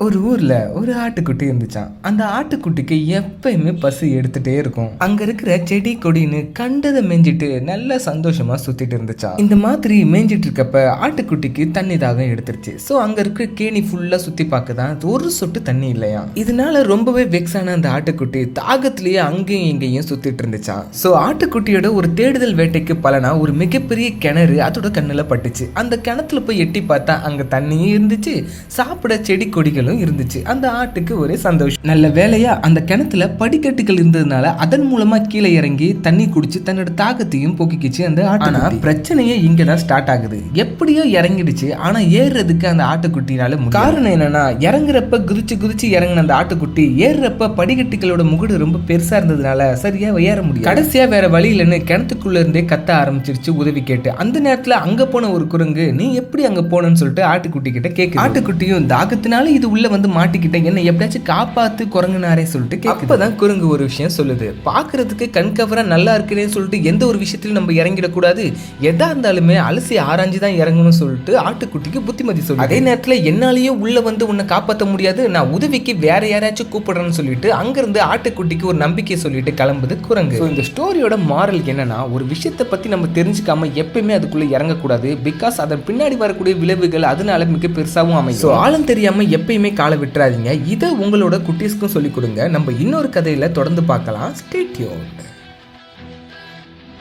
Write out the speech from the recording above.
ஒரு ஊர்ல ஒரு ஆட்டுக்குட்டி இருந்துச்சாம். அந்த ஆட்டுக்குட்டிக்கு எப்பயுமே பசி எடுத்துட்டே இருக்கும். அங்க இருக்கிற செடி கொடின்னு கண்டதை மேய்ஞ்சிட்டு நல்ல சந்தோஷமா சுத்திட்டு இருந்துச்சாம். இந்த மாதிரி மேய்ஞ்சிட்டு இருக்கப்ப ஆட்டுக்குட்டிக்கு தண்ணி தாகம் எடுத்துருச்சு. ஸோ அங்க இருக்கிற கேணி ஃபுல்லா சுத்தி பார்க்கதான் ஒரு சொட்டு தண்ணி இல்லையா. இதனால ரொம்பவே வெக்ஸான அந்த ஆட்டுக்குட்டி தாகத்திலேயே அங்கேயும் இங்கேயும் சுத்திட்டு இருந்துச்சாம். ஸோ ஆட்டுக்குட்டியோட ஒரு தேடுதல் வேட்டைக்கு பலனா ஒரு மிகப்பெரிய கிணறு அதோட கண்ணுல பட்டுச்சு. அந்த கிணத்துல போய் எட்டி பார்த்தா அங்க தண்ணியும் இருந்துச்சு, சாப்பிட செடி கொடிகள் இருந்துச்சு. அந்த ஆட்டுக்கு ஒரே சந்தோஷம். நல்ல வேலையா அந்த கிணத்துல படிக்கட்டுகள் இருந்ததுனால அதன் மூலமா கீழே இறங்கி தண்ணி குடிச்சு தன்னோட தாகத்தையும் போக்கிக்கிச்சு அந்த ஆட்டு. ஆனா பிரச்சனையே இங்கதான் ஸ்டார்ட் ஆகுது. எப்படியோ இறங்கிடுச்சு, ஆனா ஏறுறதுக்கு அந்த ஆட்டுக்குட்டினால காரணம் என்னன்னா, இறங்குறப்ப குதிச்சு குதிச்சு இறங்கின அந்த ஆட்டுக்குட்டி ஏறுறப்ப படிக்கட்டுகளோட முகடு ரொம்ப பெருசா இருந்ததுனால சரியா ஏற முடியும். கடைசியா வேற வழி இல்லைன்னு கிணத்துக்குள்ள இருந்தே கத்த ஆரம்பிச்சிருச்சு உதவி கேட்டு. அந்த நேரத்துல அங்க போன ஒரு குரங்கு, நீ எப்படி அங்க போனன்னு சொல்லிட்டு ஆட்டுக்குட்டி கிட்ட கேக்கு. ஆட்டுக்குட்டியும் தாகத்தினால இது உள்ள வந்து மாட்டிக்கிட்டேன், என்ன எப்படியாச்சும் காப்பாத்து குரங்குனாரே சொல்லிட்டு கேட்குது. அப்பதான் குரங்கு ஒரு விஷயம் சொல்லுது, பாக்குறதுக்கு கண் கவரா நல்லா இருக்குன்னு சொல்லிட்டு எந்த ஒரு விஷயத்திலும் நம்ம இறங்கிடக்கூடாது, எதா இருந்தாலுமே அலசி ஆராய்ஞ்சு தான் இறங்கணும்னு சொல்லிட்டு ஆட்டுக்குட்டிக்கு புத்திமதி சொல்லு. அதே நேரத்துல என்னாலேயும் உள்ள வந்து உன்னை காப்பாற்ற முடியாது, நான் உதவிக்கு வேற யாராச்சும் கூப்பிடுறேன்னு சொல்லிட்டு அங்கிருந்து ஆட்டுக்குட்டிக்கு ஒரு நம்பிக்கை சொல்லிட்டு கிளம்புது குரங்கு. இந்த ஸ்டோரியோட மாரல் என்னன்னா, ஒரு விஷயத்தை பத்தி நம்ம தெரிஞ்சுக்காம எப்பயுமே அதுக்குள்ள இறங்கக்கூடாது. பிகாஸ் அதன் பின்னாடி வரக்கூடிய விளைவுகள் அதனால மிக பெருசாவும் அமையும். ஆழம் தெரியாம எப்பயுமே காலை விட்டுறாதீங்க. இதை உங்களோட குட்டீஸ்க்கும் சொல்லிக் கொடுங்க. நம்ம இன்னொரு கதையில தொடர்ந்து பார்க்கலாம். Stay tuned.